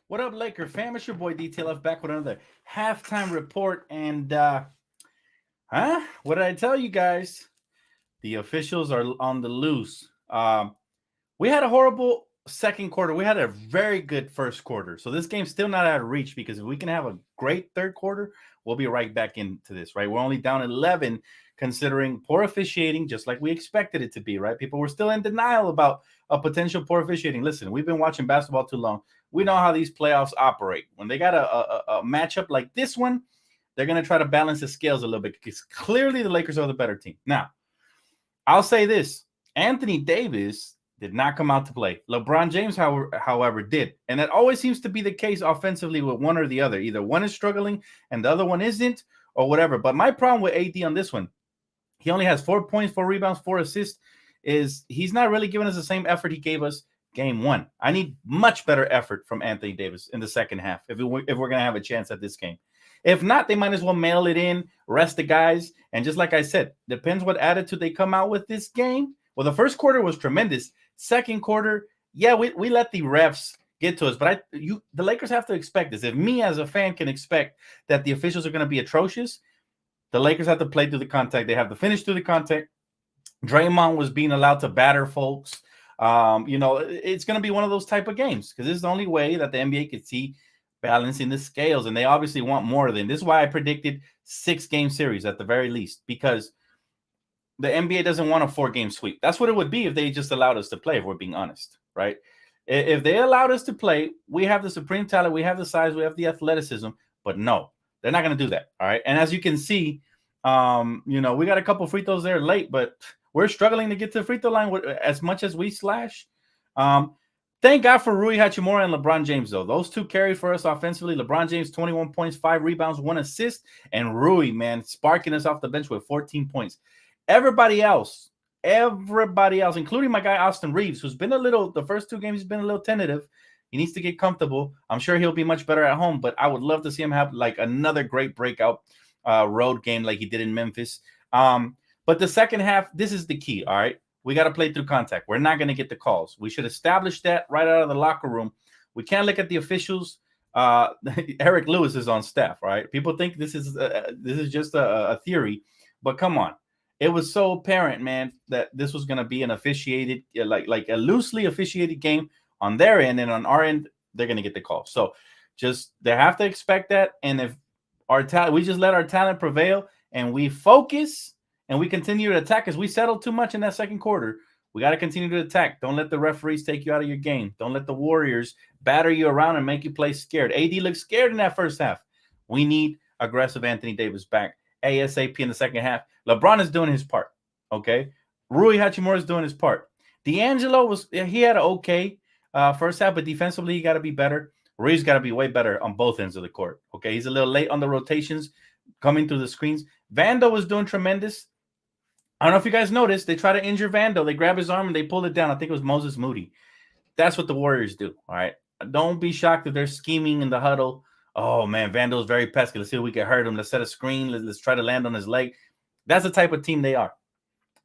What up, Laker fam? It's your boy DTLF back with another halftime report. And what did I tell you guys? The officials are on the loose. We had a horrible second quarter. We had a very good first quarter. So this game's still not out of reach because if we can have a great third quarter, we'll be right back into this, right? We're only down 11 considering poor officiating, just like we expected it to be, right? People were still in denial about a potential poor officiating. Listen, we've been watching basketball too long. We know how these playoffs operate. When they got a matchup like this one, they're going to try to balance the scales a little bit because clearly the Lakers are the better team. Now, I'll say this. Anthony Davis did not come out to play. LeBron James, however, did. And that always seems to be the case offensively with one or the other. Either one is struggling and the other one isn't or whatever. But my problem with AD on this one, he only has 4 points, 4 rebounds, 4 assists, is he's not really giving us the same effort he gave us game one. I need much better effort from Anthony Davis in the second half if we're going to have a chance at this game. If not, they might as well mail it in, rest the guys. And just like I said, depends what attitude they come out with this game. Well, the first quarter was tremendous. Second quarter, yeah, we let the refs get to us. But the Lakers have to expect this. If me as a fan can expect that the officials are going to be atrocious, the Lakers have to play through the contact. They have to finish through the contact. Draymond was being allowed to batter folks. It's going to be one of those type of games because this is the only way that the NBA could see balancing the scales, and they obviously want more than this. Is why I predicted 6-game series at the very least, because the NBA doesn't want a 4-game sweep. That's what it would be if they just allowed us to play, if we're being honest, right? If they allowed us to play, we have the supreme talent, we have the size, we have the athleticism, but no, they're not going to do that, all right? And as you can see, we got a couple free throws there late, but we're struggling to get to the free throw line as much as we slash. Thank God for Rui Hachimura and LeBron James, though. Those two carried for us offensively. LeBron James, 21 points, 5 rebounds, 1 assist. And Rui, man, sparking us off the bench with 14 points. Everybody else, including my guy Austin Reeves, who's been the first 2 games, he's been a little tentative. He needs to get comfortable. I'm sure he'll be much better at home, but I would love to see him have like another great breakout road game like he did in Memphis. But the second half, this is the key, all right? We got to play through contact. We're not going to get the calls. We should establish that right out of the locker room. We can't look at the officials. Eric Lewis is on staff, right? People think this is just a theory, but come on. It was so apparent, man, that this was going to be an officiated, like a loosely officiated game on their end, and on our end, they're going to get the call. So just they have to expect that. And if we just let our talent prevail and we focus and we continue to attack, as we settled too much in that second quarter. We got to continue to attack. Don't let the referees take you out of your game. Don't let the Warriors batter you around and make you play scared. AD looked scared in that first half. We need aggressive Anthony Davis back ASAP in the second half. LeBron is doing his part, okay? Rui Hachimura is doing his part. D'Angelo he had an okay first half, but defensively he got to be better. Rui's got to be way better on both ends of the court, okay? He's a little late on the rotations coming through the screens. Vando was doing tremendous. I don't know if you guys noticed, they try to injure Vando. They grab his arm and they pull it down. I think it was Moses Moody. That's what the Warriors do, all right? Don't be shocked if they're scheming in the huddle. Oh, man, Vando's very pesky. Let's see if we can hurt him. Let's set a screen. Let's try to land on his leg. That's the type of team they are,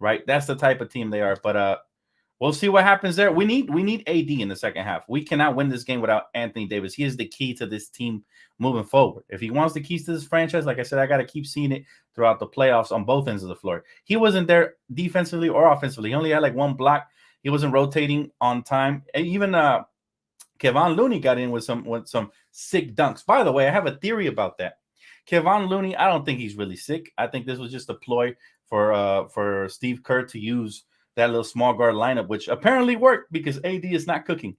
right? That's the type of team they are. But we'll see what happens there. We need AD in the second half. We cannot win this game without Anthony Davis. He is the key to this team moving forward. If he wants the keys to this franchise, like I said, I got to keep seeing it throughout the playoffs on both ends of the floor. He wasn't there defensively or offensively. He only had like 1 block. He wasn't rotating on time. And even Kevon Looney got in with some sick dunks. By the way, I have a theory about that. Kevon Looney, I don't think he's really sick. I think this was just a ploy for Steve Kerr to use that little small guard lineup, which apparently worked because AD is not cooking.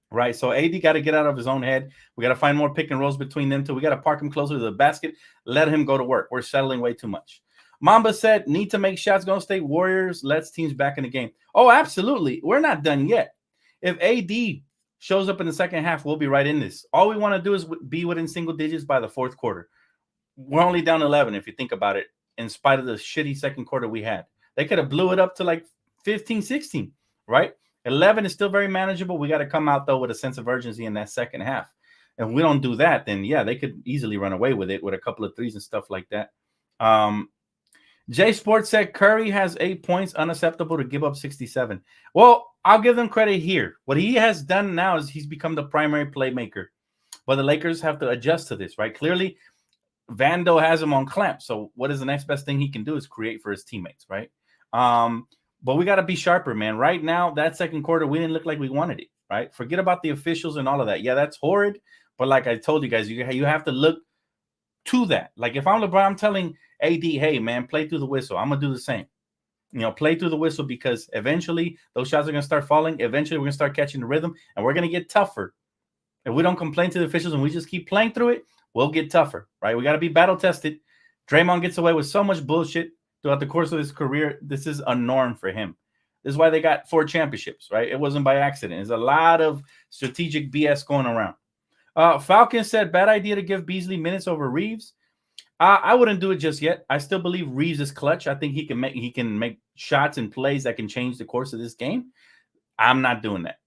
Right, so AD got to get out of his own head. We got to find more pick and rolls between them two. We got to park him closer to the basket. Let him go to work. We're settling way too much. Mamba said, need to make shots. Golden State Warriors, let's teams back in the game. Oh, absolutely. We're not done yet. If AD shows up in the second half, we'll be right in this. All we want to do is be within single digits by the fourth quarter. We're only down 11 if you think about it, in spite of the shitty second quarter we had. They could have blew it up to like 15, 16, right? 11 is still very manageable. We got to come out, though, with a sense of urgency in that second half. If we don't do that, then, yeah, they could easily run away with it with a couple of threes and stuff like that. J Sports said Curry has 8 points, unacceptable to give up 67. Well, I'll give them credit here. What he has done now is he's become the primary playmaker But the Lakers have to adjust to this, right? Clearly, Vando has him on clamp. So what is the next best thing he can do is create for his teammates, right? But we got to be sharper, man. Right now, that second quarter, we didn't look like we wanted it, right? Forget about the officials and all of that. Yeah, that's horrid. But like I told you guys, you have to look to that. Like if I'm LeBron, I'm telling AD, hey, man, play through the whistle. I'm going to do the same. Play through the whistle because eventually those shots are going to start falling. Eventually, we're going to start catching the rhythm and we're going to get tougher. If we don't complain to the officials and we just keep playing through it, we'll get tougher, right? We got to be battle tested. Draymond gets away with so much bullshit throughout the course of his career. This is a norm for him. This is why they got 4 championships, right? It wasn't by accident. There's a lot of strategic BS going around. Falcon said, bad idea to give Beasley minutes over Reeves. I wouldn't do it just yet. I still believe Reeves is clutch. I think he can make shots and plays that can change the course of this game. I'm not doing that.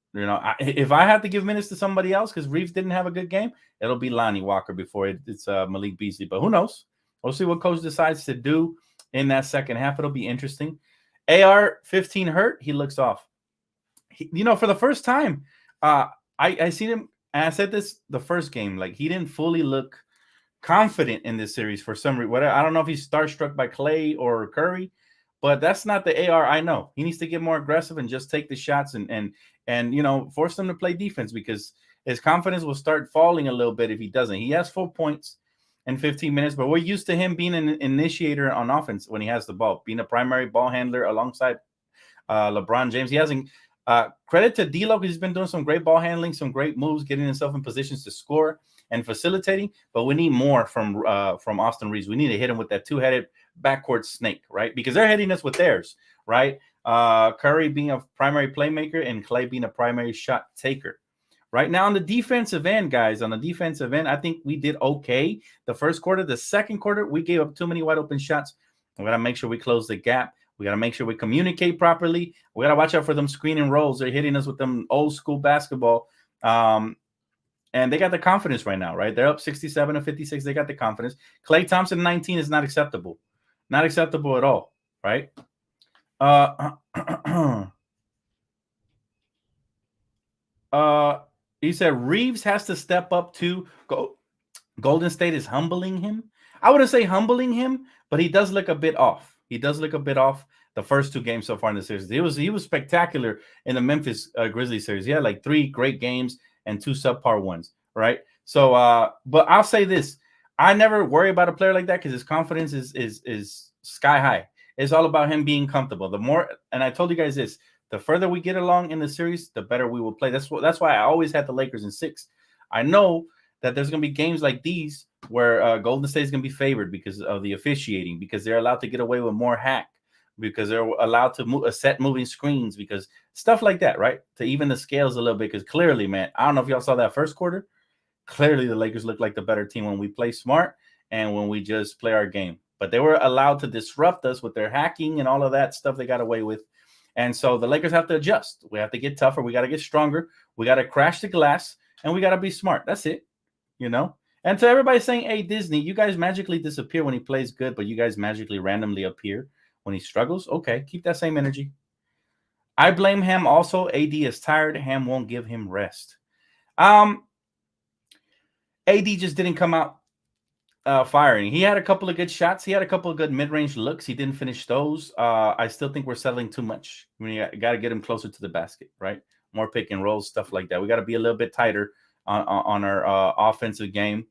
If I have to give minutes to somebody else because Reeves didn't have a good game, it'll be Lonnie Walker before it's Malik Beasley. But who knows? We'll see what coach decides to do in that second half. It'll be interesting. AR-15 hurt. He looks off. For the first time, I seen him, and I said this the first game, like he didn't fully look confident in this series for some reason. I don't know if he's starstruck by Clay or Curry, but that's not the AR I know. He needs to get more aggressive and just take the shots and force them to play defense because his confidence will start falling a little bit if he doesn't. He has 4 points in 15 minutes, but we're used to him being an initiator on offense when he has the ball, being a primary ball handler alongside LeBron James. He hasn't credit to D'Lo because he's been doing some great ball handling, some great moves, getting himself in positions to score and facilitating, but we need more from Austin Reeves. We need to hit him with that 2-headed backcourt snake, right? Because they're hitting us with theirs, right? Curry being a primary playmaker and Clay being a primary shot taker. Right now on the defensive end, guys, I think we did okay the first quarter. The second quarter, we gave up too many wide open shots. We got to make sure we close the gap. We got to make sure we communicate properly. We got to watch out for them screen and rolls. They're hitting us with them old school basketball. And they got the confidence right now, right? They're up 67 to 56. They got the confidence. Klay Thompson 19 is not acceptable. Not acceptable at all, right? He said Reeves has to step up to go. Golden State is humbling him. I wouldn't say humbling him, but he does look a bit off. The first 2 games so far in the series. He was spectacular in the Memphis Grizzlies series. He had like 3 great games and 2 subpar ones, right? So, but I'll say this: I never worry about a player like that because his confidence is sky high. It's all about him being comfortable. The more, and I told you guys this: the further we get along in the series, the better we will play. That's why I always had the Lakers in 6. I know that there's going to be games like these where Golden State is going to be favored because of the officiating, because they're allowed to get away with more hack, because they're allowed to set moving screens, because stuff like that, right? To even the scales a little bit, because clearly, man, I don't know if y'all saw that first quarter. Clearly, the Lakers look like the better team when we play smart and when we just play our game. But they were allowed to disrupt us with their hacking and all of that stuff they got away with. And so the Lakers have to adjust. We have to get tougher. We got to get stronger. We got to crash the glass, and we got to be smart. That's it, And to everybody saying, hey, Disney, you guys magically disappear when he plays good, but you guys magically randomly appear when he struggles. Okay, keep that same energy. I blame Ham also. AD is tired. Ham won't give him rest. AD just didn't come out firing. He had a couple of good shots. He had a couple of good mid-range looks. He didn't finish those. I still think we're settling too much. You got to get him closer to the basket, right? More pick and rolls, stuff like that. We got to be a little bit tighter on our offensive game.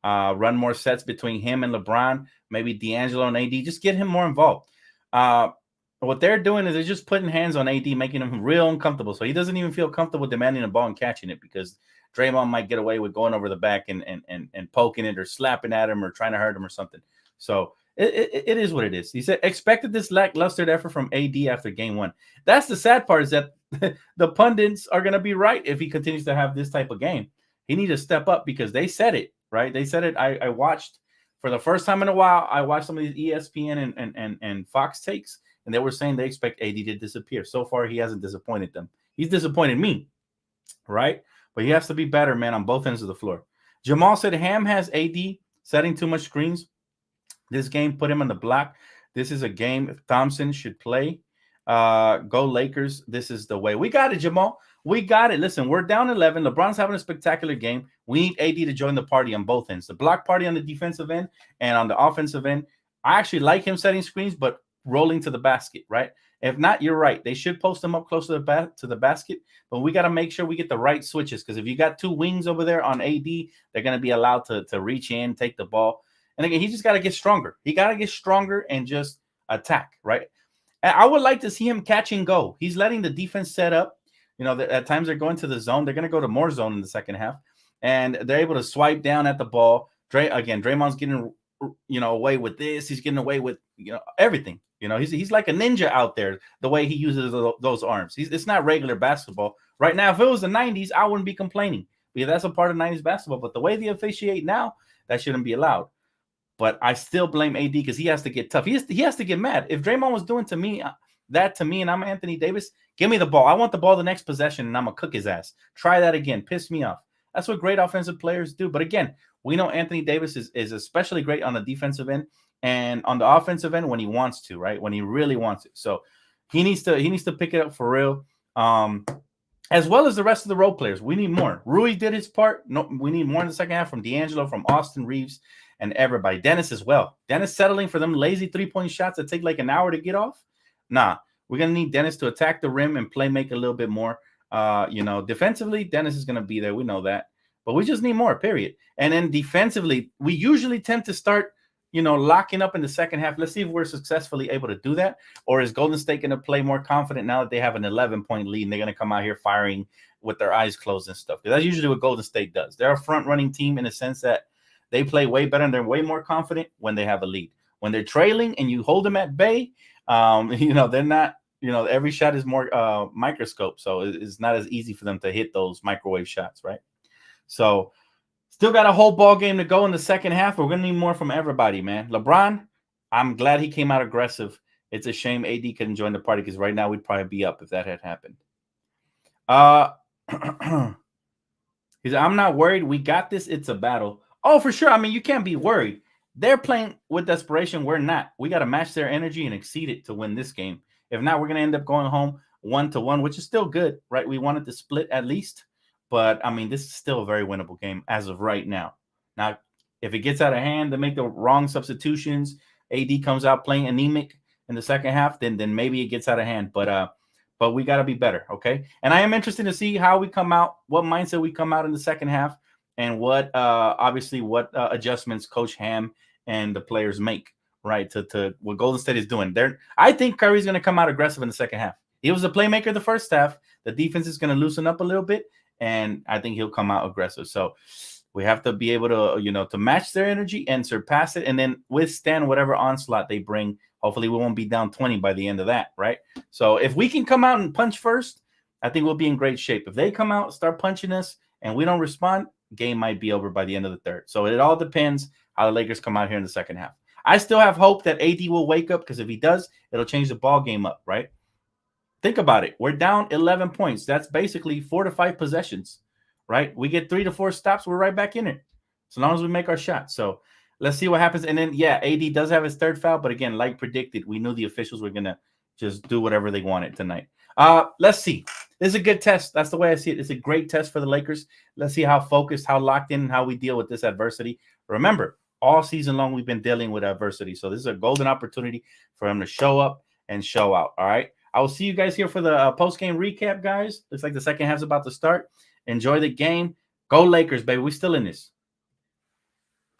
Run more sets between him and LeBron. Maybe D'Angelo and AD. Just get him more involved. What they're doing is they're just putting hands on AD, making him real uncomfortable. So he doesn't even feel comfortable demanding the ball and catching it because Draymond might get away with going over the back and poking it or slapping at him or trying to hurt him or something. So it is what it is. He said, expected this lackluster effort from AD after game 1. That's the sad part, is that the pundits are going to be right if he continues to have this type of game. He needs to step up because they said it, right? They said it. I watched for the first time in a while. I watched some of these ESPN and Fox takes, and they were saying they expect AD to disappear. So far, he hasn't disappointed them. He's disappointed me, right? But he has to be better, man, on both ends of the floor. Jamal said Ham has AD setting too much screens. This game put him on the block. This is a game Thompson should play. Go Lakers. This is the way. We got it, Jamal. We got it. Listen, we're down 11. LeBron's having a spectacular game. We need AD to join the party on both ends. The block party on the defensive end and on the offensive end. I actually like him setting screens, but rolling to the basket, right? If not, you're right. They should post them up close to the basket, but we got to make sure we get the right switches because if you got two wings over there on AD, they're going to be allowed to reach in, take the ball. And again, he just got to get stronger. He got to get stronger and just attack, right? And I would like to see him catch and go. He's letting the defense set up. You know, at times they're going to the zone. They're going to go to more zone in the second half, and they're able to swipe down at the ball. Draymond's getting away with this. He's getting away with everything. He's like a ninja out there. The way he uses those arms, it's not regular basketball right now. If it was the '90s, I wouldn't be complaining because that's a part of '90s basketball. But the way they officiate now, that shouldn't be allowed. But I still blame AD because he has to get tough. He has to get mad. If Draymond was doing that to me, and I'm Anthony Davis, give me the ball. I want the ball the next possession, and I'm going to cook his ass. Try that again. Piss me off. That's what great offensive players do. But again, we know Anthony Davis is especially great on the defensive end and on the offensive end when he wants to, right? When he really wants it. So he needs to pick it up for real. As well as the rest of the role players. We need more. Rui did his part. No, we need more in the second half from D'Angelo, from Austin Reeves, and everybody. Dennis as well. Dennis settling for them lazy three-point shots that take like an hour to get off. Nah, we're going to need Dennis to attack the rim and make a little bit more. Defensively, Dennis is going to be there. We know that. But we just need more, period. And then defensively, we usually tend to start, locking up in the second half. Let's see if we're successfully able to do that. Or is Golden State going to play more confident now that they have an 11-point lead and they're going to come out here firing with their eyes closed and stuff? Because that's usually what Golden State does. They're a front-running team in the sense that they play way better and they're way more confident when they have a lead. When they're trailing and you hold them at bay, they're not, every shot is more microscope. So it's not as easy for them to hit those microwave shots, right? So still got a whole ball game to go in the second half. We're going to need more from everybody, man. LeBron, I'm glad he came out aggressive. It's a shame AD couldn't join the party because right now we'd probably be up if that had happened. He said, I'm not worried. We got this. It's a battle. Oh, for sure. I mean, you can't be worried. They're playing with desperation. We're not. We got to match their energy and exceed it to win this game. If not, we're going to end up going home 1-1, which is still good, right? We wanted to split at least. But, I mean, this is still a very winnable game as of right now. Now, if it gets out of hand, they make the wrong substitutions, AD comes out playing anemic in the second half, then maybe it gets out of hand. But we got to be better, okay? And I am interested to see how we come out, what mindset we come out in the second half, and what adjustments Coach Ham and the players make, right, to what Golden State is doing. I think Curry's going to come out aggressive in the second half. He was a playmaker the first half. The defense is going to loosen up a little bit, and I think he'll come out aggressive. So we have to be able to, to match their energy and surpass it and then withstand whatever onslaught they bring. Hopefully we won't be down 20 by the end of that, right? So if we can come out and punch first, I think we'll be in great shape. If they come out, start punching us, and we don't respond, game might be over by the end of the third. So it all depends how the Lakers come out here in the second half. I still have hope that AD will wake up because if he does, it'll change the ball game up, right? Think about it. We're down 11 points. That's basically 4 to 5 possessions, right? We get 3 to 4 stops. We're right back in it. So long as we make our shots. So let's see what happens. And then, yeah, AD does have his third foul. But again, like predicted, we knew the officials were going to just do whatever they wanted tonight. Let's see. This is a good test. That's the way I see it. It's a great test for the Lakers. Let's see how focused, how locked in, and how we deal with this adversity. Remember, all season long, we've been dealing with adversity. So this is a golden opportunity for them to show up and show out. All right. I will see you guys here for the post-game recap, guys. Looks like the second half's about to start. Enjoy the game. Go Lakers, baby. We're still in this.